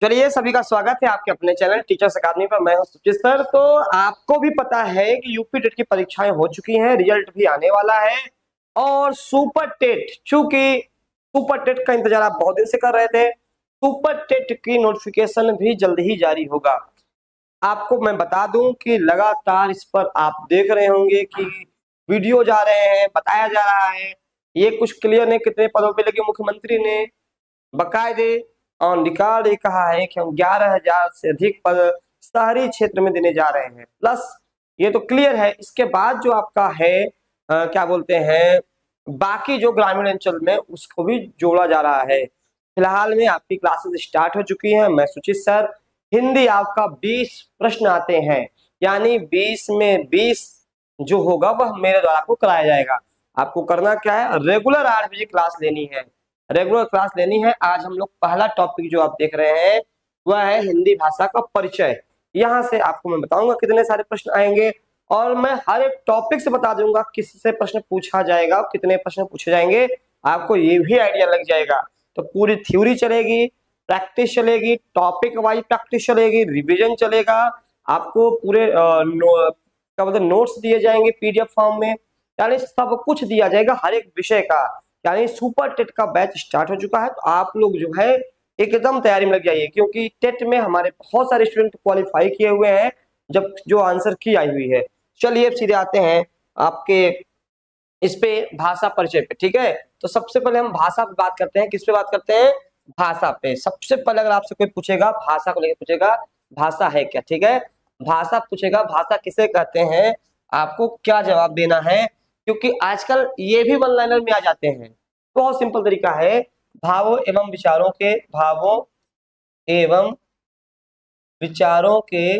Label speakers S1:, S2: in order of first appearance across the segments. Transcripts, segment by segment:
S1: चलिए, सभी का स्वागत है आपके अपने चैनल टीचर्स अकादमी पर। मैं हूं सुचित सर। तो आपको भी पता है कि यूपी टेट की परीक्षाएं हो चुकी हैं, रिजल्ट भी आने वाला है। और सुपर टेट, चूंकि सुपर टेट का इंतजार आप बहुत दिन से कर रहे थे, सुपर टेट की नोटिफिकेशन भी जल्द ही जारी होगा। आपको मैं बता दूं कि लगातार इस पर आप देख रहे होंगे कि वीडियो जा रहे हैं, बताया जा रहा है। ये कुछ क्लियर नहीं कितने पदों पे, लेकिन मुख्यमंत्री ने बकायदे ऑन रिकॉर्ड ये कहा है कि हम 11,000 से अधिक पद शहरी क्षेत्र में देने जा रहे हैं। प्लस ये तो क्लियर है, इसके बाद जो आपका है क्या बोलते हैं, बाकी जो ग्रामीण अंचल में उसको भी जोड़ा जा रहा है। फिलहाल में आपकी क्लासेस स्टार्ट हो चुकी हैं। मैं सुचित सर, हिंदी आपका 20 प्रश्न आते हैं, यानी 20 में 20 जो होगा वह मेरे द्वारा आपको कराया जाएगा। आपको करना क्या है, रेगुलर 8 बजे क्लास लेनी है, रेगुलर क्लास लेनी है। आज हम लोग पहला टॉपिक जो आप देख रहे हैं वह है हिंदी भाषा का परिचय। यहाँ से आपको मैं बताऊंगा कितने सारे प्रश्न आएंगे, और मैं हर एक टॉपिक से बता दूंगा किससे प्रश्न पूछा जाएगा, कितने प्रश्न पूछे जाएंगे, आपको ये भी आइडिया लग जाएगा। तो पूरी थ्योरी चलेगी, प्रैक्टिस चलेगी, टॉपिक वाइज प्रैक्टिस चलेगी, रिविजन चलेगा। आपको पूरे क्या बोलते नोट्स दिए जाएंगे पीडीएफ फॉर्म में, यानी सब कुछ दिया जाएगा हर एक विषय का। यानी सुपर टेट का बैच स्टार्ट हो चुका है, तो आप लोग जो है एकदम तैयारी में लग जाइए, क्योंकि टेट में हमारे बहुत सारे स्टूडेंट क्वालिफाई किए हुए हैं, जब जो आंसर की आई हुई है। चलिए अब सीधे आते हैं आपके इस पे भाषा परिचय पे, ठीक है। तो सबसे पहले हम भाषा पे बात करते हैं। किस पे बात करते हैं? भाषा पे। सबसे पहले अगर आपसे कोई पूछेगा, भाषा को लेकर पूछेगा, भाषा है क्या, ठीक है, भाषा पूछेगा, भाषा किसे कहते हैं, आपको क्या जवाब देना है, क्योंकि आजकल ये भी वन लाइनर में आ जाते हैं। बहुत सिंपल तरीका है, भावों एवं विचारों के, भावों एवं विचारों के,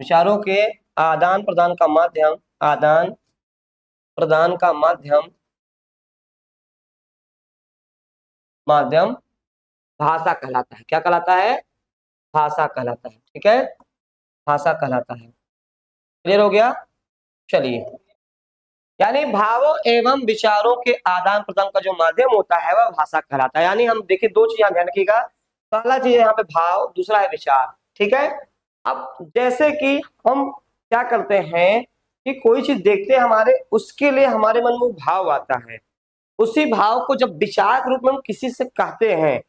S1: विचारों के आदान प्रदान का माध्यम, आदान प्रदान का माध्यम, माध्यम भाषा कहलाता है। क्या कहलाता है? भाषा कहलाता है, ठीक है, भाषा कहलाता है। क्लियर हो गया? चलिए, यानी भावों एवं विचारों के आदान प्रदान का जो माध्यम होता है वह भाषा कहलाता है। यानी हम देखिए, दो चीज ध्यान रखिएगा। पहला चीज यहाँ पे भाव, दूसरा है विचार, ठीक है। अब जैसे कि हम क्या करते हैं कि कोई चीज देखते हैं हमारे, उसके लिए हमारे मन में भाव आता है, उसी भाव को जब विचार के रूप में हम किसी से कहते हैं,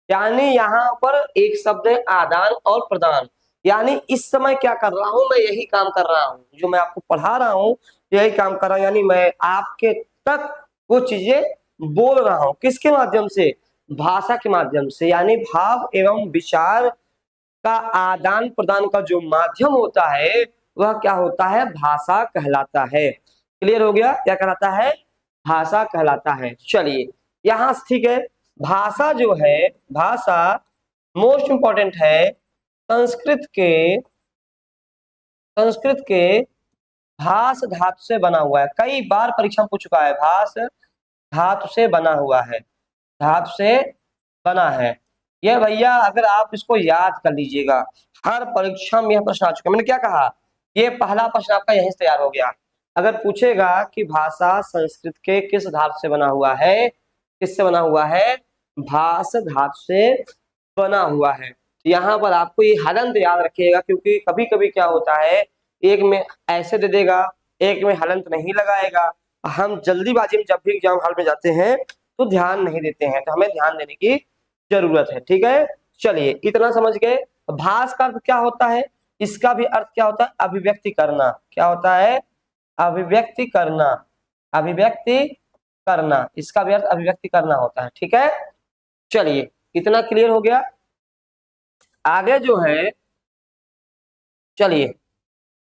S1: यानी यहाँ पर एक शब्द है आदान और प्रदान। यानी इस समय क्या कर रहा हूं मैं, यही काम कर रहा हूं, जो मैं आपको पढ़ा रहा हूं यही काम कर रहा हूं, यानी मैं आपके तक वो चीजें बोल रहा हूं। किसके माध्यम से? भाषा के माध्यम से। यानी भाव एवं विचार का आदान प्रदान का जो माध्यम होता है वह क्या होता है? भाषा कहलाता है। क्लियर हो गया? क्या कहलाता है? भाषा कहलाता है। चलिए यहां ठीक है, भाषा जो है, भाषा मोस्ट इंपॉर्टेंट है, संस्कृत के, संस्कृत के भाष धातु से बना हुआ है। कई बार परीक्षा में पूछ चुका है, भाष धातु से बना हुआ है, धातु से बना है। ये भैया अगर आप इसको याद कर लीजिएगा, हर परीक्षा में यह प्रश्न आ चुका है। मैंने क्या कहा, ये पहला प्रश्न आपका यहीं से तैयार हो गया। अगर पूछेगा कि भाषा संस्कृत के किस धातु से बना हुआ है, किससे बना हुआ है? भाष धातु से बना हुआ है। तो यहाँ पर आपको ये हलंत याद रखिएगा, क्योंकि कभी कभी क्या होता है, एक में ऐसे दे देगा, एक में हलंत नहीं लगाएगा। हम जल्दीबाजी में जब भी एग्जाम हॉल में जाते हैं तो ध्यान नहीं देते हैं, तो हमें ध्यान देने की जरूरत है, ठीक है। चलिए इतना समझ गए। भाष का अर्थ क्या होता है? इसका भी अर्थ क्या होता है? अभिव्यक्ति करना। क्या होता है? अभिव्यक्ति करना, अभिव्यक्ति करना, इसका भी अर्थ अभिव्यक्ति करना होता है, ठीक है। चलिए इतना क्लियर हो गया। आगे जो है, चलिए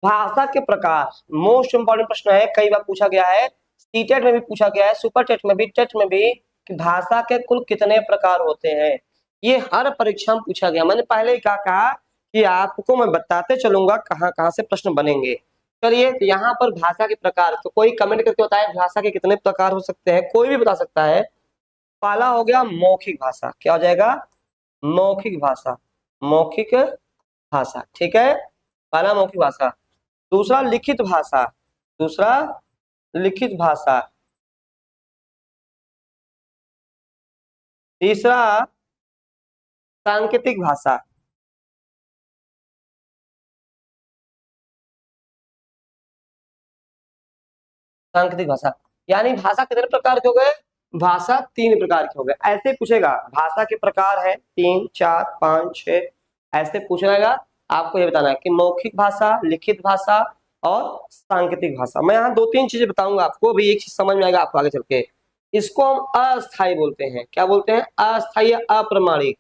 S1: भाषा के प्रकार, मोस्ट इंपॉर्टेंट प्रश्न है, कई बार पूछा गया है, सीटेट में भी पूछा गया है, सुपर टेट में भी, टेट में भी, कि भाषा के कुल कितने प्रकार होते हैं। ये हर परीक्षा में पूछा गया। मैंने पहले ही क्या कहा कि आपको मैं बताते चलूंगा कहाँ कहाँ से प्रश्न बनेंगे। चलिए तो यहाँ पर भाषा के प्रकार, तो कोई कमेंट करके बताए भाषा के कितने प्रकार हो सकते हैं, कोई भी बता सकता है। पहला हो गया मौखिक भाषा। क्या हो जाएगा? मौखिक भाषा, मौखिक भाषा, ठीक है, पहला मौखिक भाषा। दूसरा लिखित भाषा, दूसरा लिखित भाषा। तीसरा सांकेतिक भाषा। सांकेतिक भाषा यानी भाषा कितने प्रकार के हो गए? भाषा 3 प्रकार के हो गए। ऐसे पूछेगा भाषा के प्रकार है 3 4 5 6, ऐसे पूछेगा। आपको ये बताना है कि मौखिक भाषा, लिखित भाषा और सांकेतिक भाषा। मैं यहाँ 2-3 चीजें बताऊंगा आपको, अभी एक चीज समझ में आएगा आपको आगे चल के। इसको हम अस्थायी बोलते हैं। क्या बोलते हैं? अस्थायी या अप्रमाणिक,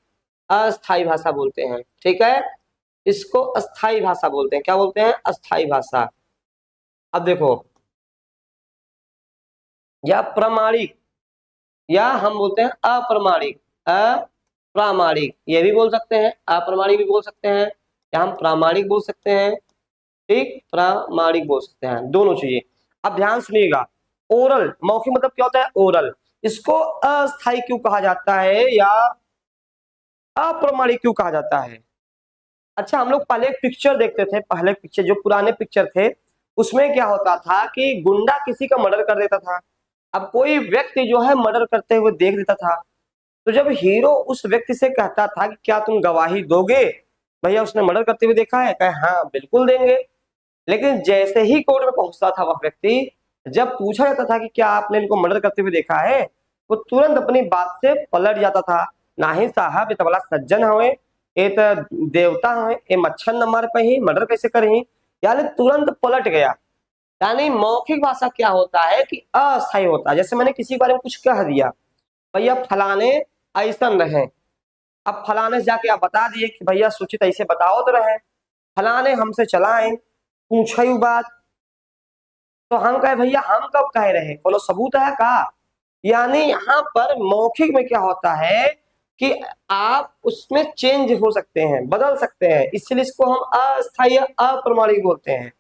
S1: अस्थायी भाषा बोलते हैं। ठीक है, इसको अस्थायी भाषा बोलते हैं। क्या बोलते हैं? अस्थायी भाषा। अब देखो, या प्रमाणिक, या हम बोलते हैं अप्रमाणिक, अप्रामाणिक ये भी बोल सकते हैं, अप्रमाणिक भी बोल सकते हैं, या हम प्रामाणिक बोल सकते हैं। ठीक, प्रामाणिक बोल सकते हैं, दोनों चीजें। अब ध्यान सुनिएगा, ओरल मौखिक मतलब क्या होता है? ओरल। इसको अस्थायी क्यों कहा जाता है या अप्रमाणिक क्यों कहा जाता है? अच्छा, हम लोग पहले एक पिक्चर देखते थे, पहले पिक्चर जो पुराने पिक्चर थे उसमें क्या होता था कि गुंडा किसी का मर्डर कर देता था। अब कोई व्यक्ति जो है मर्डर करते हुए देख लेता था, तो जब हीरो उस व्यक्ति से कहता था कि क्या तुम गवाही दोगे, भैया उसने मर्डर करते हुए देखा है? कहे हाँ बिल्कुल देंगे। लेकिन जैसे ही कोर्ट में पहुंचता था वह व्यक्ति, जब पूछा जाता था कि क्या आपने इनको मर्डर करते हुए देखा है, वो तुरंत अपनी बात से पलट जाता था। नाही साहब, ये तो बड़ा सज्जन हवे, ये तो देवता हवे, ये मच्छर न मार पाही, मर्डर कैसे करही? यानी तुरंत पलट गया। यानी मौखिक भाषा क्या होता है कि अस्थायी होता है। जैसे मैंने किसी के बारे में कुछ कह दिया, भैया फलाने ऐसा रहे, अब फलाने से जाके आप बता दिए कि भैया सूचित ऐसे बताओ तो रहे, फलाने हमसे चलाए पूछा बात, तो हम कहे भैया हम कब कह रहे, बोलो सबूत है का? यानी यहाँ पर मौखिक में क्या होता है कि आप उसमें चेंज हो सकते हैं, बदल सकते हैं, इसलिए इसको हम अस्थायी अप्रमाणिक बोलते हैं।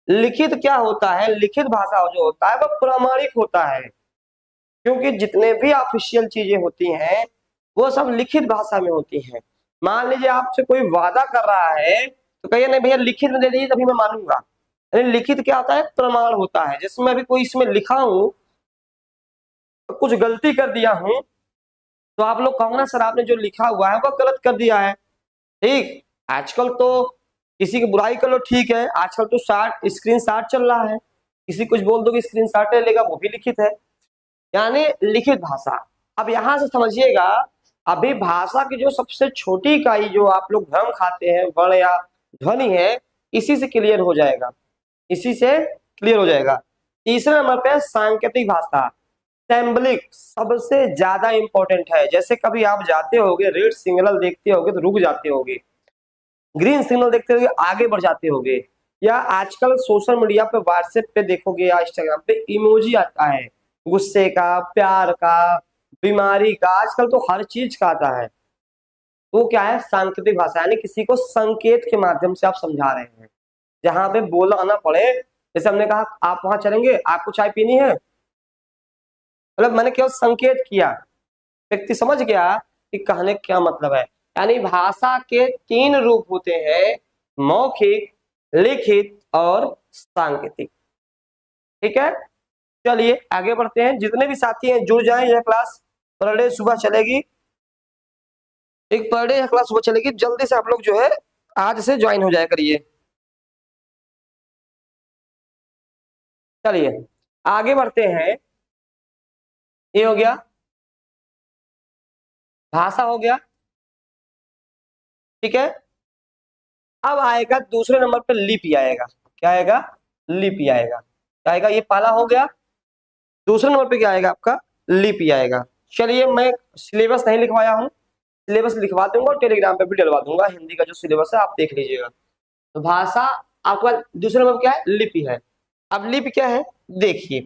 S1: लिखित क्या होता है? लिखित भाषा जो होता है वह प्रामाणिक होता है, क्योंकि जितने भी ऑफिशियल चीजें होती हैं वो सब लिखित भाषा में होती हैं। मान लीजिए आपसे कोई वादा कर रहा है तो कहिए नहीं भैया लिखित में दे दीजिए तभी मैं मानूंगा। लिखित क्या होता है? प्रमाण होता है। जैसे मैं अभी कोई इसमें लिखा हूं, तो कुछ गलती कर दिया हूं, तो आप लोग कहोगे ना सर आपने जो लिखा हुआ है वह गलत कर दिया है। ठीक, आजकल तो किसी की बुराई कर लो ठीक है, आजकल तो शॉट स्क्रीन शॉट चल रहा है, किसी कुछ बोल दो कि स्क्रीन शॉट ले लेगा, वो भी लिखित है, यानी लिखित भाषा। अब यहां से समझिएगा, अभी भाषा की जो सबसे छोटी इकाई जो आप लोग भ्रम खाते हैं, वर्ण या ध्वनि है, इसी से क्लियर हो जाएगा, इसी से क्लियर हो जाएगा। तीसरे नंबर पे सांकेतिक भाषा। सैम्बलिक सबसे ज्यादा इंपॉर्टेंट है। जैसे कभी आप जाते होगे, रेड सिग्नल देखते होगे तो रुक जाते होगे, ग्रीन सिग्नल देखते होगे आगे बढ़ जाते होगे, या आजकल सोशल मीडिया पे व्हाट्सएप पे देखोगे या इंस्टाग्राम पे इमोजी आता है, गुस्से का, प्यार का, बीमारी का, आजकल तो हर चीज का आता है। वो क्या है? सांकेतिक भाषा, यानी किसी को संकेत के माध्यम से आप समझा रहे हैं, जहां पे बोलना ना पड़े। जैसे हमने कहा आप वहां चलेंगे, आपको चाय पीनी है, मतलब मैंने केवल संकेत किया, व्यक्ति समझ गया कि कहने क्या मतलब है। यानी भाषा के 3 रूप होते हैं, मौखिक, लिखित और सांकेतिक। ठीक है, चलिए आगे बढ़ते हैं। जितने भी साथी हैं जुड़ जाएं, यह क्लास पर डे सुबह चलेगी, एक पर डे क्लास सुबह चलेगी, जल्दी से आप लोग जो है आज से ज्वाइन हो जाया करिए। चलिए आगे बढ़ते हैं, ये हो गया, भाषा हो गया। ठीक है, अब आएगा दूसरे नंबर पे लिपि आएगा। क्या आएगा? लिपि आएगा। क्या आएगा? ये पहला हो गया, दूसरे नंबर पे क्या आएगा आपका? लिपि आएगा। चलिए मैं सिलेबस नहीं लिखवाया हूँ, सिलेबस लिखवा दूंगा और टेलीग्राम पे भी डलवा दूंगा, हिंदी का जो सिलेबस है आप देख लीजिएगा। तो भाषा आपका दूसरे नंबर क्या है? लिपि है। अब लिपि क्या है देखिए,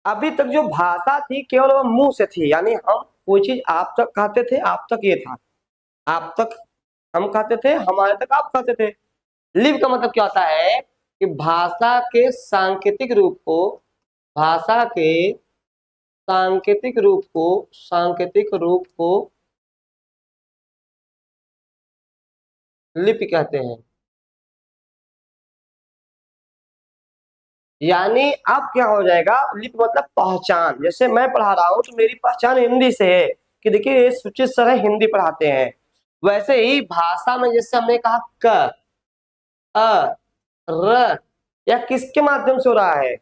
S1: अभी तक जो भाषा थी केवल वो मुंह से थी, यानी हम कोई चीज आप तक कहते थे, आप तक ये था, आप तक हम कहते थे, हमारे तक आप कहते थे। लिपि का मतलब क्या होता है कि भाषा के सांकेतिक रूप को, भाषा के सांकेतिक रूप को लिपि कहते हैं। यानी अब क्या हो जाएगा? लिपि मतलब पहचान। जैसे मैं पढ़ा रहा हूं तो मेरी पहचान हिंदी से है कि देखिए ये सुचित सर है, हिंदी पढ़ाते हैं। वैसे ही भाषा में जैसे हमने कहा क, अ, र, यह किसके माध्यम से हो रहा है?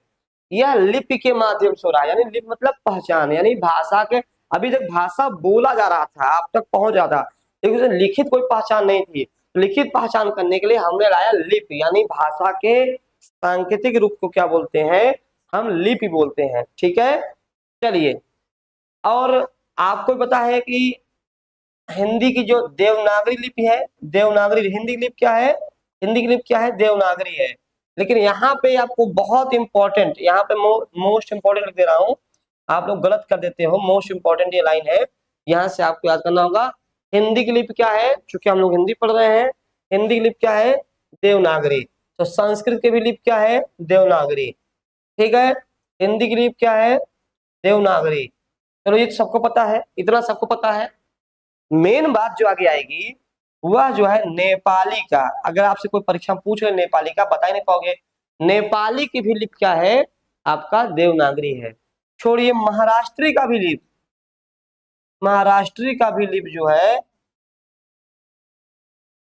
S1: यह लिपि के माध्यम से हो रहा है। यानी लिपि मतलब पहचान, यानी भाषा के, अभी तक भाषा बोला जा रहा था, आप तक पहुंच जाता, लेकिन उसे लिखित कोई पहचान नहीं थी। लिखित पहचान करने के लिए हमने लाया लिपि, यानी भाषा के सांकेतिक रूप को क्या बोलते हैं? हम लिपि बोलते हैं। ठीक है, चलिए। और आपको पता है कि हिंदी की जो देवनागरी लिपि है, देवनागरी, हिंदी लिपि क्या है? हिंदी की लिपि क्या है? देवनागरी है। लेकिन यहाँ पे आपको बहुत इंपॉर्टेंट, यहाँ पे मोस्ट इंपॉर्टेंट लिख दे रहा हूँ, आप लोग गलत कर देते हो। मोस्ट इंपॉर्टेंट ये लाइन है, यहाँ से आपको याद करना होगा। हिंदी की लिपि क्या है? चूंकि हम लोग हिंदी पढ़ रहे हैं, हिंदी की लिपि क्या है? देवनागरी। तो संस्कृत की भी लिपि क्या है? देवनागरी। ठीक है, हिंदी की लिपि क्या है? देवनागरी। चलो ये सबको पता है, इतना सबको पता है। मेन बात जो आगे आएगी वह जो है नेपाली का। अगर आपसे कोई परीक्षा पूछ रहे नेपाली का, बता ही नहीं पाओगे। नेपाली की भी लिपि क्या है? आपका देवनागरी है। छोड़िए महाराष्ट्री का भी लिपि, महाराष्ट्री का भी लिपि जो है,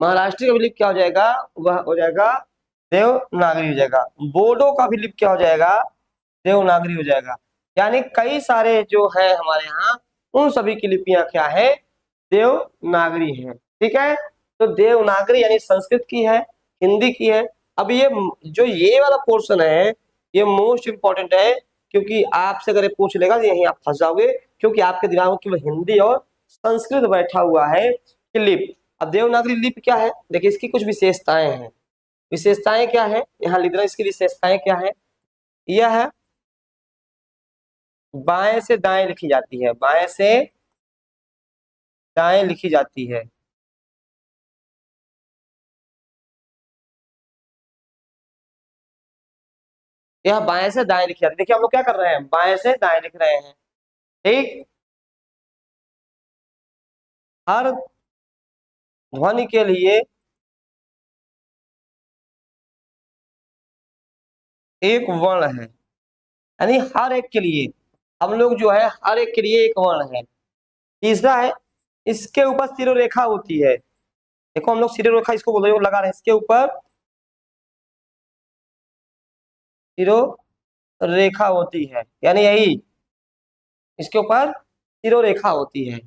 S1: महाराष्ट्री का भी लिपि क्या हो जाएगा? वह हो जाएगा देवनागरी हो जाएगा। बोडो का भी लिपि क्या हो जाएगा? देवनागरी हो जाएगा। यानी कई सारे जो है हमारे यहाँ, उन सभी की लिपियां क्या है? देवनागरी है। ठीक है, तो देवनागरी यानी संस्कृत की है, हिंदी की है। अब ये जो ये वाला पोर्शन है, ये मोस्ट इंपॉर्टेंट है, क्योंकि आपसे अगर ये पूछ लेगा तो यहीं आप फंस जाओगे, क्योंकि आपके दिमाग में केवल हिंदी और संस्कृत बैठा हुआ है कि लिपि। अब देवनागरी लिपि क्या है? देखिए इसकी कुछ विशेषताएं हैं। विशेषताएं क्या है? यहाँ लिख रहा है, इसकी विशेषताएं क्या है? यह है बाएं से दाएं लिखी जाती है, बाएं से दाएं लिखी जाती है। यह बाएं से दाएं लिखी जाती है। देखिए हम लोग क्या कर रहे हैं? बाएं से दाएं लिख रहे हैं। ठीक, हर ध्वनि के लिए एक वर्ण है, यानी हर एक के लिए हम लोग जो है, हर एक के लिए एक वर्ण है। तीसरा है, इसके ऊपर सिरोरेखा होती है। देखो हम लोग सिरोरेखा इसको बोल रहे हो लगा रहे हैं, इसके ऊपर सिरोरेखा होती है, यानी यही इसके ऊपर सिरोरेखा होती है।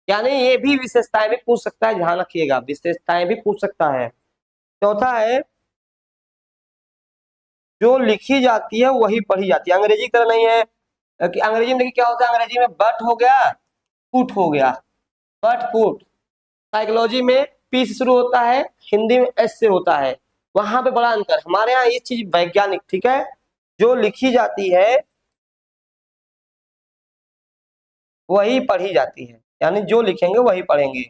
S1: यानी ये भी विशेषताएं भी पूछ सकता है, ध्यान रखिएगा, विशेषताएं भी पूछ सकता है। चौथा है, जो लिखी जाती है वही पढ़ी जाती है। अंग्रेजी की तरह नहीं है कि अंग्रेजी में देखिए क्या होता है, अंग्रेजी में बट हो गया, पुट हो गया, बट पुट। साइकोलॉजी में पी से शुरू होता है, हिंदी में एस से होता है। वहां पे बड़ा अंतर। हमारे यहाँ ये चीज वैज्ञानिक, ठीक है, जो लिखी जाती है वही पढ़ी जाती है, यानी जो लिखेंगे वही पढ़ेंगे।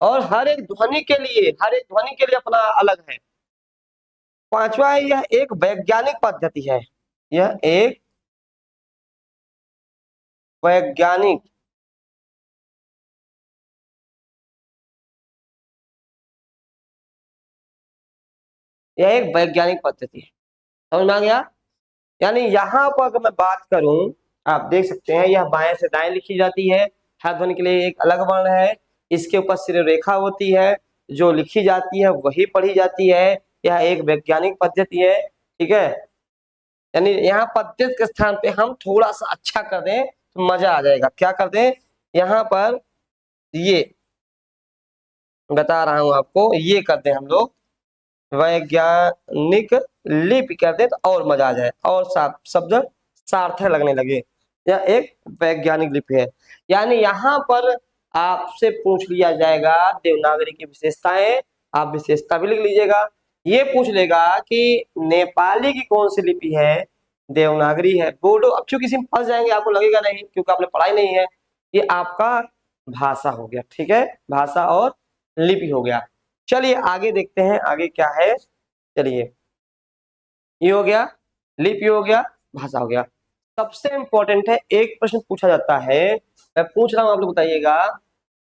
S1: और हर एक ध्वनि के लिए, हर एक ध्वनि के लिए अपना अलग है। पांचवा है, यह एक वैज्ञानिक पद्धति है। यह एक वैज्ञानिक यह एक वैज्ञानिक पद्धति है। समझ में आ गया? यानी यहाँ पर अगर मैं बात करूं, आप देख सकते हैं यह बाएं से दाएं लिखी जाती है। हर ध्वनि के लिए एक अलग वर्ण है, इसके ऊपर सिरोरेखा होती है, जो लिखी जाती है वही पढ़ी जाती है। यह एक वैज्ञानिक पद्धति है। ठीक है, यानी यहाँ पद्धति के स्थान पे हम थोड़ा सा अच्छा कर दें तो मजा आ जाएगा। क्या कर दें? यहाँ पर ये बता रहा हूं आपको, ये कर दें हम लोग वैज्ञानिक लिपि कर दें तो और मजा आ जाए, और शब्द सार्थक लगने लगे। यह एक वैज्ञानिक लिपि है। यानी यहाँ पर आपसे पूछ लिया जाएगा देवनागरी की विशेषताएं, आप विशेषता भी लिख लीजिएगा। ये पूछ लेगा कि नेपाली की कौन सी लिपि है? देवनागरी है। बोडो, अब चूंकि किसी में फंस जाएंगे, आपको लगेगा नहीं क्योंकि आपने पढ़ाई नहीं है। ये आपका भाषा हो गया। ठीक है, भाषा और लिपि हो गया। चलिए आगे देखते हैं, आगे क्या है। चलिए, ये हो गया, लिपि हो गया, भाषा हो गया। सबसे इंपॉर्टेंट है, एक प्रश्न पूछा जाता है, मैं पूछ रहा हूं, आप लोग बताइएगा।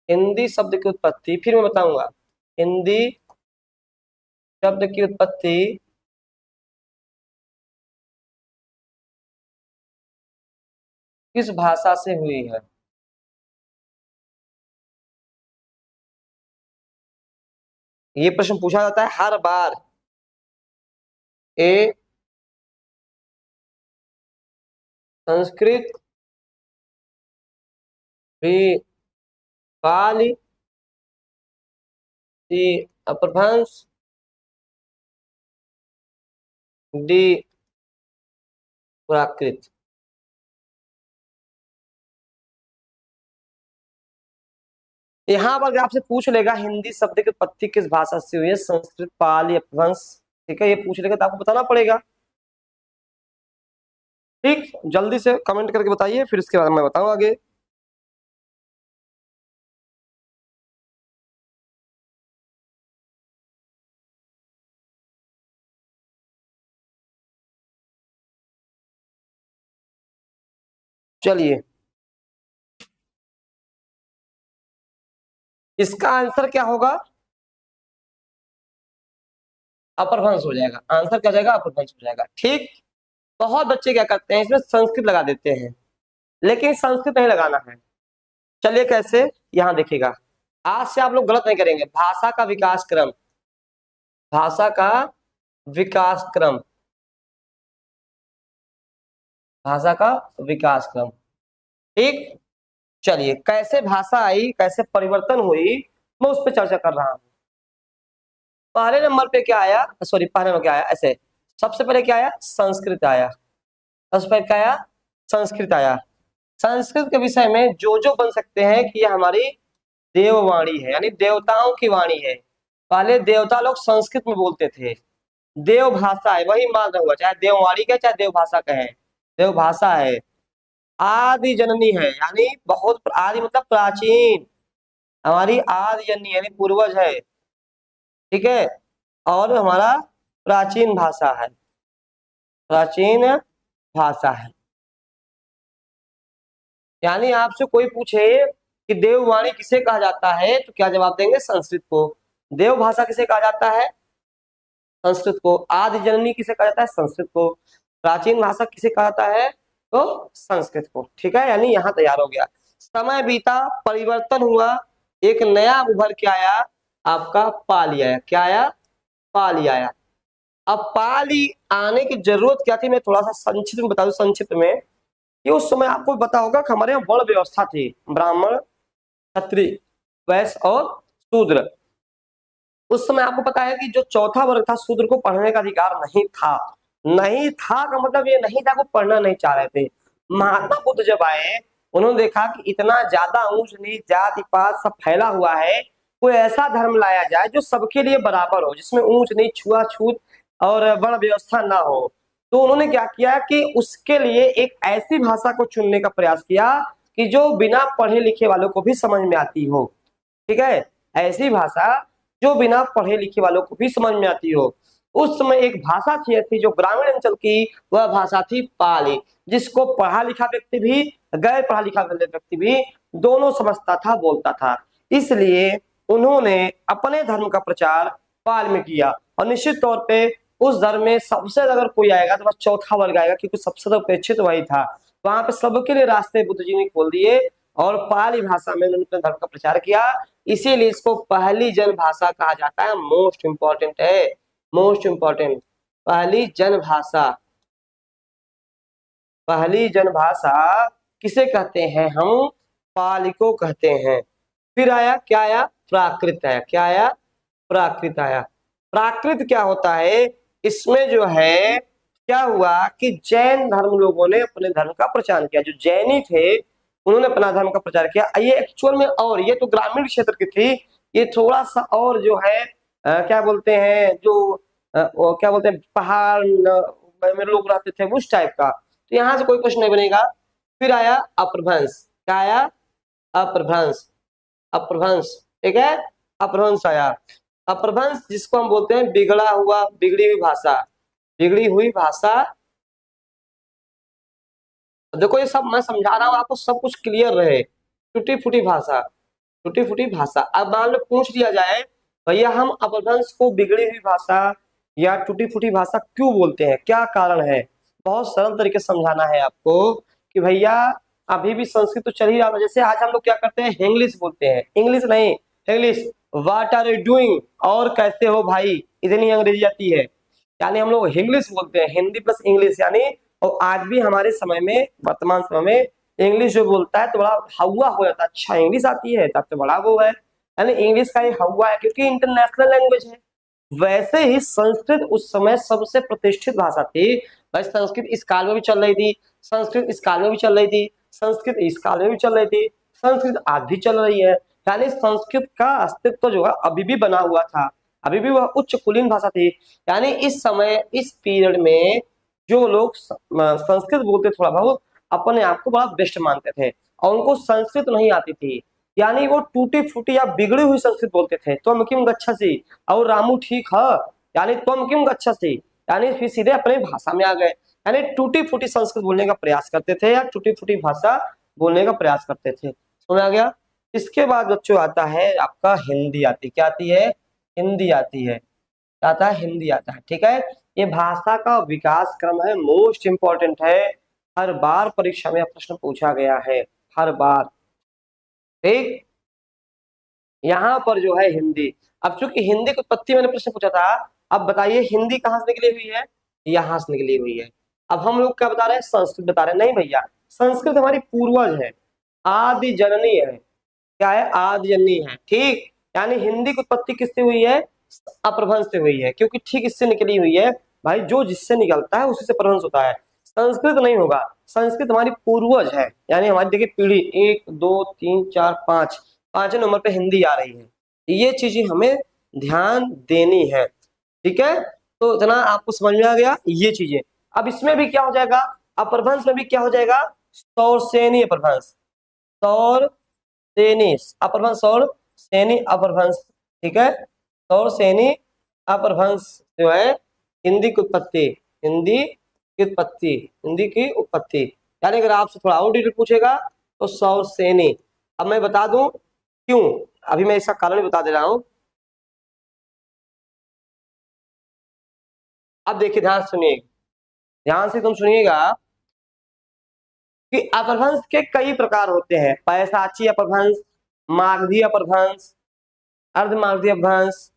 S1: हिंदी शब्द की उत्पत्ति, फिर मैं बताऊंगा। हिंदी शब्द की उत्पत्ति किस भाषा से हुई है? ये प्रश्न पूछा जाता है हर बार। ए संस्कृत, बी पाली, सी अपभ्रंश, डी प्राकृत। यहाँ पर आपसे पूछ लेगा हिंदी शब्द की उत्पत्ति किस भाषा से हुई है, संस्कृत, पाली, अपभ्रंश, ठीक है, ये पूछ लेगा तो आपको बताना पड़ेगा। ठीक, जल्दी से कमेंट करके बताइए, फिर इसके बाद मैं बताऊं आगे। चलिए, इसका आंसर क्या होगा? अपभ्रंश हो जाएगा। आंसर क्या हो जाएगा? अपभ्रंश हो जाएगा। ठीक, बहुत बच्चे क्या करते हैं, इसमें संस्कृत लगा देते हैं, लेकिन संस्कृत नहीं लगाना है। चलिए कैसे, यहाँ देखिएगा, आज से आप लोग गलत नहीं करेंगे। भाषा का विकास क्रम, भाषा का विकास क्रम, भाषा का विकास क्रम। ठीक, चलिए कैसे भाषा आई, कैसे परिवर्तन हुई, मैं उस पर चर्चा कर रहा हूं। पहले नंबर पे क्या आया, सॉरी पहले नंबर क्या आया, ऐसे सबसे पहले क्या आया? संस्कृत आया। सबसे पहले क्या आया? संस्कृत आया। संस्कृत के विषय में जो बन सकते हैं कि ये हमारी देववाणी है, यानी देवताओं की वाणी है। पहले देवता लोग संस्कृत में बोलते थे। देव भाषा है, वही मान रहा हुआ, चाहे देववाणी कहे चाहे देव भाषा कहे, देव भाषा है। आदि जननी है, यानी बहुत आदि मतलब प्राचीन, हमारी आदि जननी यानी पूर्वज है। ठीक है, और हमारा प्राचीन भाषा है, प्राचीन भाषा है। यानी आपसे कोई पूछे कि देववाणी किसे कहा जाता है, तो क्या जवाब देंगे? संस्कृत को। देव भाषा किसे कहा जाता है? संस्कृत को। आदि जननी किसे कहा जाता है? संस्कृत को। प्राचीन भाषा किसे कहा जाता है? तो संस्कृत को। ठीक है, यानी यहाँ तैयार हो गया। समय बीता, परिवर्तन हुआ, एक नया उभर के आया, आपका पाली आया। क्या आया? पाली आया। अब पाली आने की जरूरत क्या थी, मैं थोड़ा सा संक्षिप्त में बता दूं। संक्षिप्त में कि उस समय आपको पता होगा कि हमारे यहाँ वर्ण व्यवस्था थी, ब्राह्मण, क्षत्रिय, वैश्य और शूद्र। उस समय आपको पता है कि जो चौथा वर्ग था, शूद्र को पढ़ने का अधिकार नहीं था। नहीं था का मतलब ये नहीं था कि वो पढ़ना नहीं चाह रहे थे। महात्मा बुद्ध जब आए, उन्होंने देखा कि इतना ज्यादा ऊंच नीच जाति पात सब फैला हुआ है, कोई ऐसा धर्म लाया जाए जो सबके लिए बराबर हो, जिसमें ऊंच नीच छुआछूत और वर्ण व्यवस्था ना हो। तो उन्होंने क्या किया कि उसके लिए एक ऐसी भाषा को चुनने का प्रयास किया कि जो बिना पढ़े लिखे वालों को भी समझ में आती हो। ठीक है, ऐसी भाषा जो बिना पढ़े लिखे वालों को भी समझ में आती हो। उस समय एक भाषा थी ऐसी जो ग्रामीण अंचल की, वह भाषा थी पाली, जिसको पढ़ा लिखा व्यक्ति भी, गैर पढ़ा लिखा व्यक्ति भी दोनों समझता था, बोलता था। इसलिए उन्होंने अपने धर्म का प्रचार पाल में किया, और निश्चित तौर पे उस धर्म में सबसे अगर कोई आएगा तो बस चौथा वर्ग आएगा, क्योंकि सबसे अपेक्षित वही था। वहां पे सबके लिए रास्ते बुद्ध जी ने खोल दिए, और पाली भाषा में उन्होंने अपने धर्म का प्रचार किया। इसीलिए इसको पहली जन भाषा कहा जाता है। मोस्ट इंपॉर्टेंट है, मोस्ट इंपॉर्टेंट, पहली जन भाषा। पहली जन भाषा किसे कहते हैं हम? पाली को कहते हैं। फिर आया क्या? आया प्राकृत आया। क्या आया? प्राकृत आया। प्राकृत क्या होता है? इसमें जो है क्या हुआ कि जैन धर्म लोगों ने अपने धर्म का प्रचार किया। जो जैनी थे उन्होंने अपना धर्म का प्रचार किया। ये एक्चुअल में, और ये तो ग्रामीण क्षेत्र की थी, ये थोड़ा सा और जो है क्या बोलते हैं, जो क्या बोलते हैं, पहाड़ में लोग रहते थे, उस टाइप का। तो यहाँ से कोई क्वेश्चन नहीं बनेगा। फिर आया अपभ्रंश। क्या आया? अपभ्रंश। अपभ्रंश, ठीक है, अपभ्रंश आया। अपभ्रंश जिसको हम बोलते हैं बिगड़ा हुआ, बिगड़ी हुई भाषा, बिगड़ी हुई भाषा। देखो ये सब मैं समझा रहा हूँ आपको, सब कुछ क्लियर रहे। टूटी फूटी भाषा, टूटी फूटी भाषा। अब मान लो पूछ लिया जाए, भैया हम अपभ्रंश को बिगड़ी हुई भाषा या टूटी फूटी भाषा क्यों बोलते हैं, क्या कारण है? बहुत सरल तरीके से समझाना है आपको कि भैया अभी भी संस्कृत तो चल ही रहा था। जैसे आज हम लोग क्या करते हैं, इंग्लिश बोलते हैं, इंग्लिश नहीं, English, what are you doing, और कैसे हो भाई, इतनी अंग्रेजी आती है, यानी हम लोग इंग्लिश बोलते हैं, हिंदी प्लस इंग्लिश यानी। और आज भी हमारे समय में, वर्तमान समय में इंग्लिश जो बोलता है तो बड़ा हवा हो जाता है, अच्छा इंग्लिश आती है तब तो बड़ा वो है, यानी इंग्लिश का ये हवा है क्योंकि इंटरनेशनल लैंग्वेज है। वैसे ही संस्कृत उस समय सबसे प्रतिष्ठित भाषा थी। भाई संस्कृत इस काल में भी चल रही थी, संस्कृत इस काल में भी चल रही थी, संस्कृत इस काल में भी चल रही थी, संस्कृत आज भी चल रही है। यानी संस्कृत का अस्तित्व जो है अभी भी बना हुआ था, अभी भी वह उच्च कुलीन भाषा थी। यानी इस समय, इस पीरियड में जो लोग संस्कृत बोलते थोड़ा बहुत, अपने आप को बड़ा बेस्ट मानते थे और उनको संस्कृत नहीं आती थी, यानी वो टूटी फूटी या बिगड़ी हुई संस्कृत बोलते थे। तुम किम गच्छसि और रामू ठीक है, यानी तुम किम गच्छसि, यानी फिर सीधे अपने भाषा में आ गए, यानी टूटी फूटी संस्कृत बोलने का प्रयास करते थे या टूटी फूटी भाषा बोलने का प्रयास करते थे। सुना गया। इसके बाद बच्चों आता है आपका हिंदी आती, क्या आती है, हिंदी आती है, क्या आता है, हिंदी आता है, ठीक है। ये भाषा का विकास क्रम है, मोस्ट इंपॉर्टेंट है, हर बार परीक्षा में प्रश्न पूछा गया है, हर बार, ठीक। यहाँ पर जो है हिंदी, अब चूंकि हिंदी की उत्पत्ति मैंने प्रश्न पूछा था, अब बताइए हिंदी कहाँ से निकली हुई है, यहाँ से निकली हुई है। अब हम लोग क्या बता रहे हैं, संस्कृत बता रहे हैं, नहीं भैया, संस्कृत हमारी पूर्वज है, आदि जननी है, क्या है, आदि जननी है, ठीक। यानी हिंदी की उत्पत्ति किससे हुई है, अपभ्रंश से हुई है, क्योंकि ठीक इससे निकली हुई है। भाई जो जिससे निकलता है उसी से अपभ्रंश होता है, संस्कृत नहीं होगा। संस्कृत हमारी पूर्वज है, यानी हमारी देखिए पीढ़ी 1 2 3 4 5, पांचवें नंबर पे हिंदी आ रही है। ये चीजें हमें ध्यान देनी है, ठीक है। तो इतना आपको समझ में आ गया ये चीजें। अब इसमें भी क्या हो जाएगा, अपभ्रंश में भी क्या हो जाएगा, सौर सेनी अपभ्रंश, सौर सेनी अपभ्रंश, सौर सेनी अपभ्रंश, ठीक है। सौर सेनी अपभ्रंश जो है हिंदी की उत्पत्ति, हिंदी की उत्पत्ति, हिंदी की उत्पत्ति, यानी अगर आपसे थोड़ा और डिटेल पूछेगा तो सौर सेनी। अब मैं बता दूं क्यों, अभी मैं इसका कारण बता दे रहा हूं। अब देखिए ध्यान सुनिए, ध्यान से तुम सुनिएगा कि अपभ्रंश के कई प्रकार होते हैं, पैशाची अपभ्रंश, मागधी अपभ्रंश, अर्धमागधी अपभ्रंश,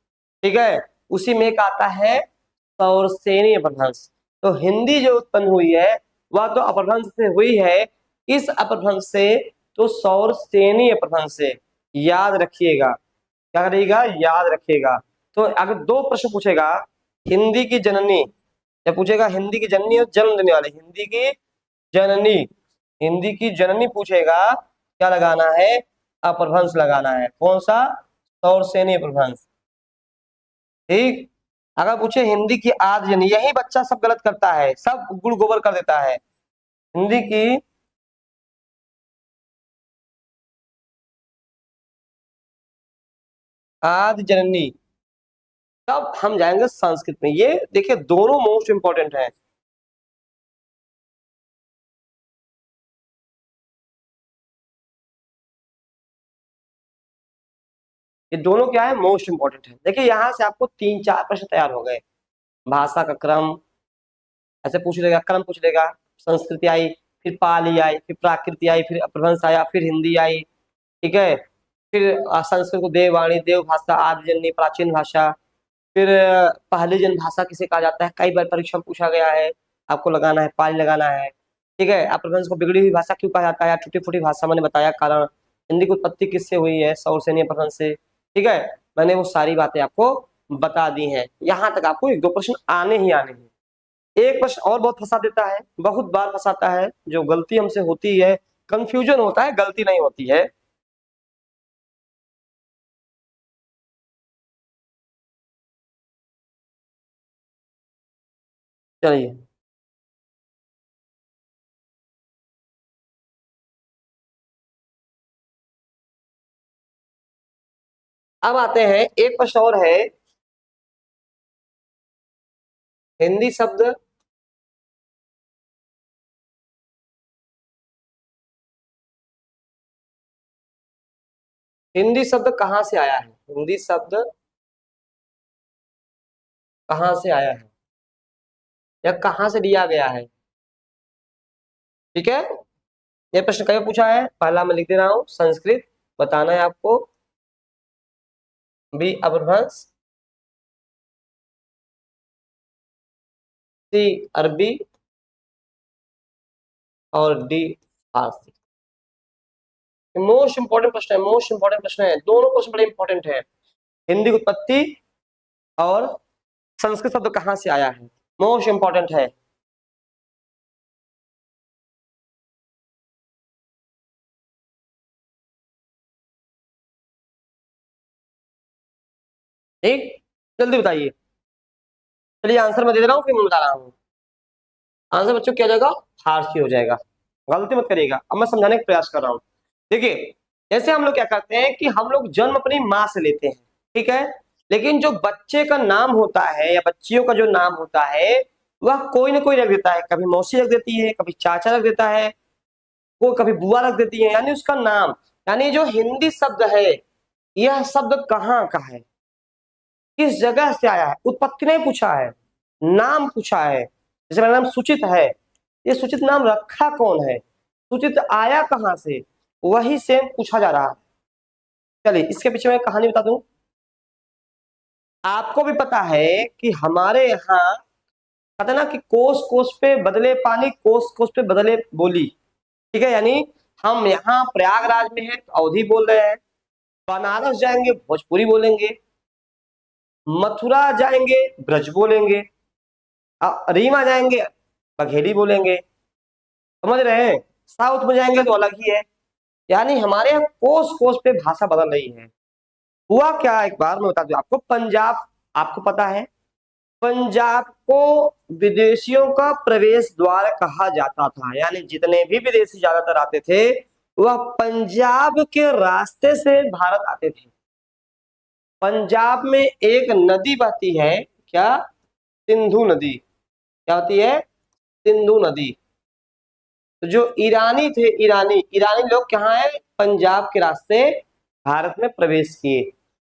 S1: ठीक है। उसी में एक आता है सौरसेनी अपभ्रंश। तो हिंदी जो उत्पन्न हुई है वह तो अपभ्रंश से हुई है, इस अपभ्रंश से तो सौरसेनी अपभ्रंश से, याद रखिएगा, क्या करिएगा, याद रखिएगा। तो अगर दो प्रश्न पूछेगा, हिंदी की जननी, या पूछेगा हिंदी की जननी और जन्म देने वाली, हिंदी की जननी, हिंदी की जननी पूछेगा, क्या लगाना है, अपभ्रंश लगाना है, कौन सा, सौरसेनी अपभ्रंश, ठीक। अगर पूछे हिंदी की आदि जननी, यही बच्चा सब गलत करता है, सब गुड़ गोबर कर देता है। हिंदी की आदि जननी, तब हम जाएंगे संस्कृत में। ये देखिए दोनों मोस्ट इंपॉर्टेंट है, ये दोनों क्या है, मोस्ट इंपॉर्टेंट है। देखिए यहाँ से आपको 3 4 प्रश्न तैयार हो गए, भाषा का क्रम ऐसे पूछ लेगा, क्रम पूछ लेगा, संस्कृति आई, फिर पाली आई, फिर प्राकृति आई, फिर अपभ्रंश आया, फिर हिंदी आई, ठीक है। फिर संस्कृत को देववाणी, देव भाषा, आदि जननी, प्राचीन भाषा, फिर पहली जन भाषा किसे कहा जाता है, कई बार परीक्षा में पूछा गया है, आपको लगाना है, पाली लगाना है, ठीक है। अपभ्रंश को बिगड़ी हुई भाषा क्यों कहा जाता है, टूटी फूटी भाषा, मैंने बताया कारण। हिंदी की उत्पत्ति किससे हुई है, सौरसेनी अपभ्रंश से, ठीक है। मैंने वो सारी बातें आपको बता दी हैं, यहाँ तक आपको 1 2 प्रश्न आने ही आने हैं। एक प्रश्न और बहुत फंसा देता है, बहुत बार फंसाता है, जो गलती हमसे होती है, कंफ्यूजन होता है, गलती नहीं होती है। चलिए अब आते हैं, एक प्रश्न और है, हिंदी शब्द, हिंदी शब्द कहाँ से आया है, हिंदी शब्द कहाँ से आया है या कहाँ से लिया गया है, ठीक है। ये प्रश्न कभी पूछा है, पहला मैं लिख दे रहा हूं, संस्कृत बताना है आपको, बी अपभ्रंश, सी अरबी और डी फारसी। मोस्ट इंपोर्टेंट प्रश्न है, मोस्ट इंपोर्टेंट प्रश्न है, दोनों प्रश्न बड़े इंपॉर्टेंट है। हिंदी की उत्पत्ति और संस्कृत शब्द कहां से आया है, मोस्ट इंपॉर्टेंट है। ठीक, जल्दी बताइए। चलिए आंसर मैं दे रहा हूँ, फिर मैं बता रहा हूँ। आंसर बच्चों क्या हो जाएगा, फारसी हो जाएगा। गलती मत करिएगा, अब मैं समझाने का प्रयास कर रहा हूँ। देखिए, जैसे हम लोग क्या करते हैं कि हम लोग जन्म अपनी माँ से लेते हैं, ठीक है, लेकिन जो बच्चे का नाम होता है या बच्चियों का जो नाम होता है वह कोई ना कोई रख देता है, कभी मौसी रख देती है, कभी चाचा रख देता है, वो कभी बुआ रख देती है, यानी उसका नाम, यानी जो हिंदी शब्द है यह शब्द कहाँ का है, किस जगह से आया है, उत्पत्ति नहीं पूछा है, नाम पूछा है। जैसे मेरा नाम सुचित है, ये सुचित नाम रखा कौन है, सुचित आया कहां से, वही सेम पूछा जा रहा है। चलिए इसके पीछे मैं कहानी बता दूं। आपको भी पता है कि हमारे यहाँ कहते ना कि कोस कोस पे बदले पानी, कोस कोस पे बदले बोली, ठीक है, यानी हम यहाँ प्रयागराज में हैं तो अवधी बोल रहे हैं, बनारस जाएंगे भोजपुरी बोलेंगे, मथुरा जाएंगे ब्रज बोलेंगे, रीवा जाएंगे बघेली बोलेंगे, समझ रहे हैं, साउथ में जाएंगे तो अलग ही है, यानी हमारे यहाँ कोस कोस पे भाषा बदल रही है। हुआ क्या, एक बार मैं बता दूं आपको, पंजाब, आपको पता है पंजाब को विदेशियों का प्रवेश द्वार कहा जाता था, यानी जितने भी विदेशी ज्यादातर आते थे वह पंजाब के रास्ते से भारत आते थे। पंजाब में एक नदी बहती है, क्या, सिंधु नदी, क्या होती है, सिंधु नदी। तो जो ईरानी थे, ईरानी ईरानी लोग कहाँ है, पंजाब के रास्ते भारत में प्रवेश किए।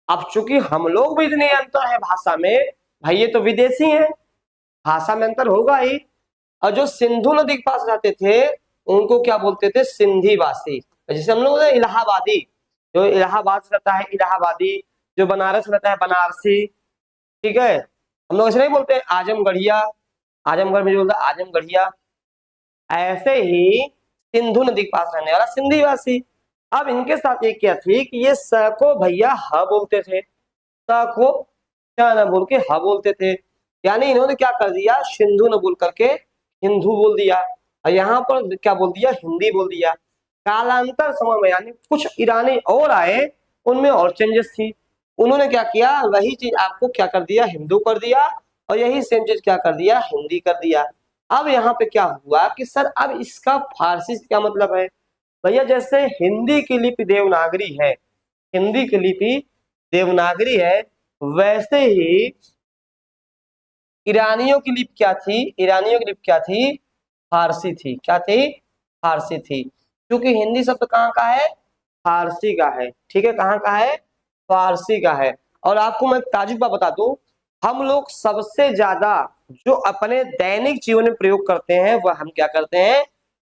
S1: अब चूंकि हम लोग भी इतने अंतर है भाषा में, भाई ये तो विदेशी हैं, भाषा में अंतर होगा ही। और जो सिंधु नदी के पास रहते थे उनको क्या बोलते थे, सिंधी वासी। जैसे हम लोग इलाहाबादी, जो इलाहाबाद से रहता है इलाहाबादी, जो बनारस रहता है बनारसी, ठीक है, हम लोग ऐसे नहीं बोलते आजमगढ़िया, आजमगढ़ में जो बोलता है आजमगढ़िया, ऐसे ही सिंधु नदी के पास रहने वाला सिंधी वासी। अब इनके साथ एक क्या थी कि ये स को भैया ह बोलते थे, स को क्या ना बोल के ह बोलते थे, यानी इन्होंने क्या कर दिया, सिंधु न बोल करके हिंदू बोल दिया, और यहाँ पर क्या बोल दिया, हिंदी बोल दिया। कालांतर समय में यानी कुछ ईरानी और आए, उनमें और चेंजेस थी, उन्होंने क्या किया, वही चीज आपको क्या कर दिया, हिंदू कर दिया, और यही सेम चीज क्या कर दिया, हिंदी कर दिया। अब यहाँ पे क्या हुआ कि सर अब इसका फारसी से क्या मतलब है, भैया जैसे हिंदी की लिपि देवनागरी है, हिंदी की लिपि देवनागरी है, वैसे ही ईरानियों की लिपि क्या थी, ईरानियों की लिपि क्या थी, फारसी थी, क्या थी, फारसी थी। क्योंकि हिंदी शब्द कहाँ का है, फारसी का है, ठीक है, कहाँ का है, फारसी का है। और आपको मैं ताजुब बात बता दूं, हम लोग सबसे ज्यादा जो अपने दैनिक जीवन में प्रयोग करते हैं वह हम क्या करते हैं,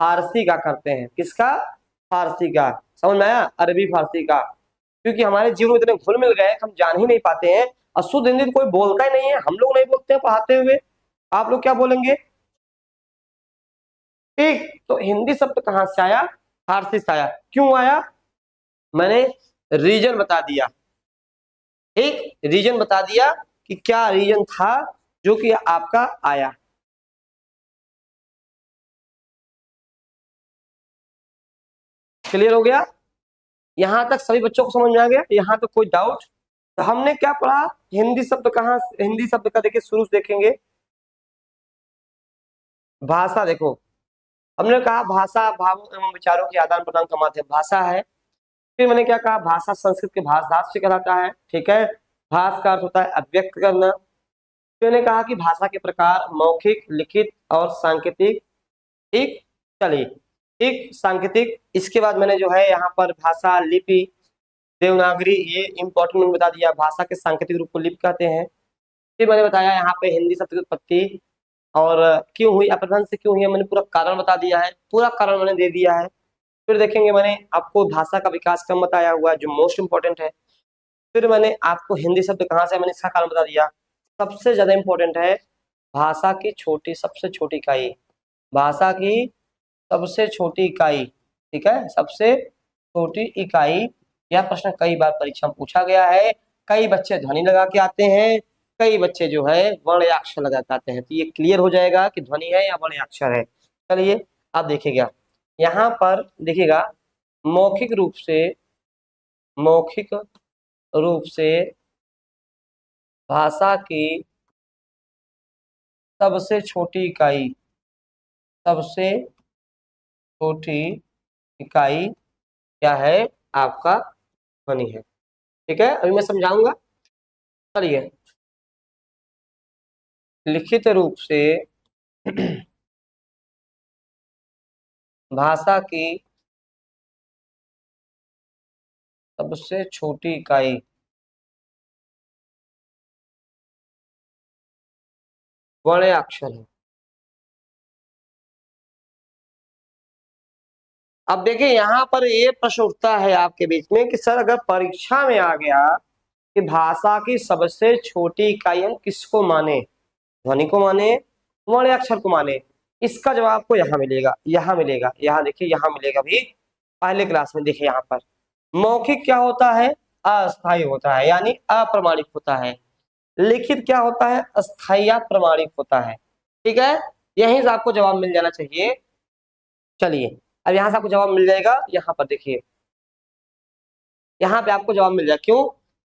S1: फारसी का करते हैं, किसका, फारसी का, समझ में आया, अरबी फारसी का। क्योंकि हमारे जीवन में इतने घुल मिल गए हम जान ही नहीं पाते हैं, और शुद्ध हिंदी तो कोई बोलता ही नहीं है, हम लोग नहीं बोलते हैं पढ़ाते हुए, आप लोग क्या बोलेंगे, ठीक। तो हिंदी शब्द कहां से आया, फारसी से आया, क्यों आया, मैंने रीजन बता दिया, एक रीजन बता दिया कि क्या रीजन था जो कि आपका आया। क्लियर हो गया, यहां तक सभी बच्चों को समझ में आ गया, यहां तक कोई डाउट। तो हमने क्या पढ़ा, हिंदी शब्द कहाँ, हिंदी शब्द का देखिए शुरू से देखेंगे, भाषा देखो, हमने कहा भाषा भावों एवं विचारों के आदान प्रदान का माध्यम भाषा है। फिर मैंने क्या कहा, भाषा संस्कृत के भाष धातु से कहलाता है, ठीक है, भाष का अर्थ होता है अभिव्यक्त करना। फिर मैंने कहा कि भाषा के प्रकार मौखिक, लिखित और सांकेतिक, ठीक, चलिए, ठीक, सांकेतिक। इसके बाद मैंने जो है यहाँ पर भाषा, लिपि, देवनागरी, ये इंपॉर्टेंट मैंने बता दिया, भाषा के सांकेतिक रूप को लिपि कहते हैं। फिर मैंने बताया यहाँ पे हिंदी शब्द की उत्पत्ति और क्यों हुई, अपभ्रंश से क्यों हुई, मैंने पूरा कारण बता दिया है, पूरा कारण मैंने दे दिया है। फिर देखेंगे मैंने आपको भाषा का विकास क्रम बताया हुआ है जो मोस्ट इंपॉर्टेंट है। फिर मैंने आपको हिंदी शब्द कहाँ से, मैंने इसका कारण बता दिया। सबसे ज्यादा इंपॉर्टेंट है भाषा की सबसे छोटी इकाई, भाषा की सबसे छोटी इकाई, ठीक है, सबसे छोटी इकाई। यह प्रश्न कई बार परीक्षा में पूछा गया है। कई बच्चे ध्वनि लगा के आते हैं, कई बच्चे जो है वर्ण या अक्षर लगा के आते हैं। तो ये क्लियर हो जाएगा कि ध्वनि है या वर्ण या अक्षर है। चलिए आप देखिएगा, यहाँ पर देखिएगा मौखिक रूप से भाषा की सबसे छोटी इकाई, सबसे छोटी इकाई क्या है, आपका ध्वनि है। ठीक है, अभी मैं समझाऊंगा। चलिए, लिखित रूप से भाषा की सबसे छोटी इकाई वर्ण या अक्षर है। अब देखिए यहाँ पर ये प्रश्न उठता है आपके बीच में कि सर अगर परीक्षा में आ गया कि भाषा की सबसे छोटी इकाई हम किसको माने, ध्वनि को माने, वर्ण या अक्षर को माने, इसका जवाब आपको यहाँ मिलेगा, यहाँ मिलेगा, यहाँ देखिए यहाँ मिलेगा भी पहले क्लास में। देखिए यहाँ पर मौखिक क्या होता है, अस्थायी होता है यानी अप्रमाणिक होता है। लिखित क्या होता है, अस्थायी या प्रमाणिक होता है। ठीक है, यहीं से आपको जवाब मिल जाना चाहिए। चलिए अब यहाँ से आपको जवाब मिल जाएगा। यहाँ पर देखिए, यहाँ पे आपको जवाब मिल जाएगा। क्यों?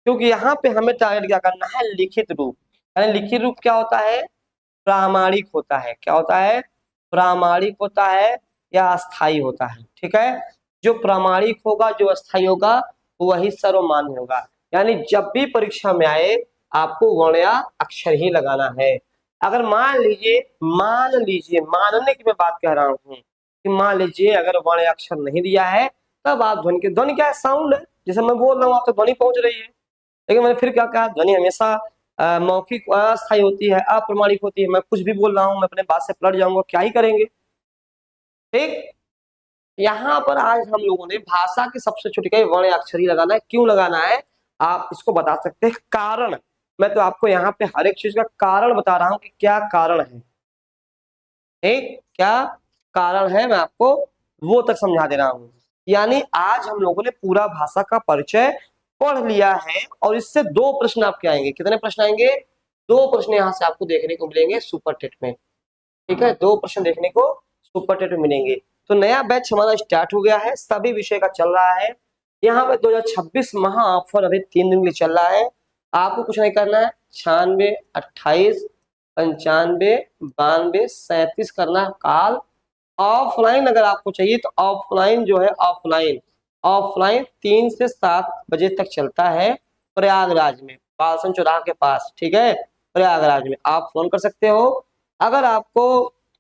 S1: क्योंकि यहाँ पे हमें टारगेट क्या करना है, लिखित रूप। यानी लिखित रूप क्या होता है, प्रामाणिक होता है। क्या होता है, प्रामाणिक होता है या अस्थायी होता है। ठीक है, जो प्रामाणिक होगा, जो अस्थायी होगा, वही सर्वमान्य होगा। यानी जब भी परीक्षा में आए आपको वर्ण या अक्षर ही लगाना है। अगर मान लीजिए मानने की मैं बात कह रहा हूँ कि मान लीजिए अगर वर्ण या अक्षर नहीं दिया है, तब आप ध्वनि क्या है, साउंड है। जैसे मैं बोल रहा हूँ आप तो ध्वनि पहुंच रही है, लेकिन मैंने फिर क्या कहा, ध्वनि हमेशा मौखिक अस्थायी होती है, अप्रमाणिक होती है। मैं कुछ भी बोल रहा हूँ, मैं अपने बात से पलट जाऊंगा, क्या ही करेंगे। ठीक, यहाँ पर आज हम लोगों ने भाषा की सबसे छोटी इकाई वर्ण या अक्षर ही लगाना है। क्यों लगाना है आप इसको बता सकते हैं, कारण। मैं तो आपको यहाँ पे हर एक चीज का कारण बता रहा हूँ कि क्या कारण है। ठीक, क्या कारण है मैं आपको वो तक समझा दे रहा हूँ। यानी आज हम लोगों ने पूरा भाषा का परिचय पढ़ लिया है और इससे दो प्रश्न आपके आएंगे। कितने प्रश्न आएंगे, दो प्रश्न यहाँ से आपको देखने को मिलेंगे सुपर टेट में। ठीक है, दो प्रश्न देखने को सुपर टेट में मिलेंगे। तो नया बैच हमारा स्टार्ट हो गया है, सभी विषय का चल रहा है। यहाँ पे 2026 महा ऑफर अभी 3 दिन के लिए चल रहा है। आपको कुछ नहीं करना है, 96 28 95 92 37 करना काल। ऑफलाइन अगर आपको चाहिए तो ऑफलाइन जो है, ऑफलाइन 3 से 7 बजे तक चलता है प्रयागराज में, बालसन चौराहा के पास। ठीक है, प्रयागराज में आप फोन कर सकते हो। अगर आपको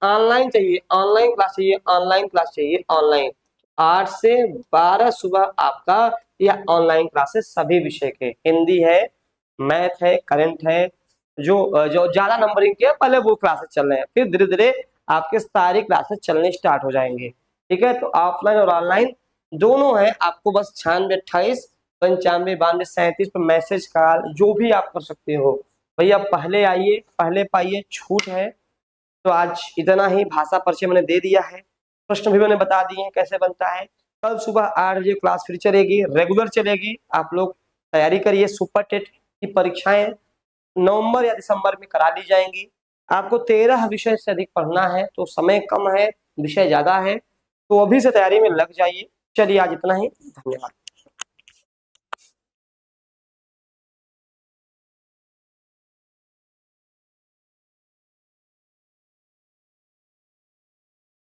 S1: ऑनलाइन चाहिए, ऑनलाइन क्लास चाहिए, ऑनलाइन 8 से 12 सुबह आपका यह ऑनलाइन क्लासेस सभी विषय के, हिंदी है, मैथ है, करंट है, जो जो ज्यादा नंबरिंग के पहले वो क्लासेस चल रहे हैं, फिर धीरे धीरे आपके सारी क्लासेस चलने स्टार्ट हो जाएंगे। ठीक है, तो ऑफलाइन और ऑनलाइन दोनों है। आपको बस 96 28 95 92 37 पर मैसेज कॉल जो भी आप कर सकते हो। भैया पहले आइए, पहले पाइए, छूट है। तो आज इतना ही, भाषा परिचय मैंने दे दिया है, प्रश्न भी मैंने बता दिए हैं कैसे बनता है। कल सुबह 8 बजे क्लास फिर चलेगी, रेगुलर चलेगी। आप लोग तैयारी करिए, सुपर टेट की परीक्षाएं नवंबर या दिसंबर में करा ली जाएंगी। आपको 13 विषय से अधिक पढ़ना है तो समय कम है, विषय ज्यादा है, तो अभी से तैयारी में लग जाइए। चलिए आज इतना ही, धन्यवाद।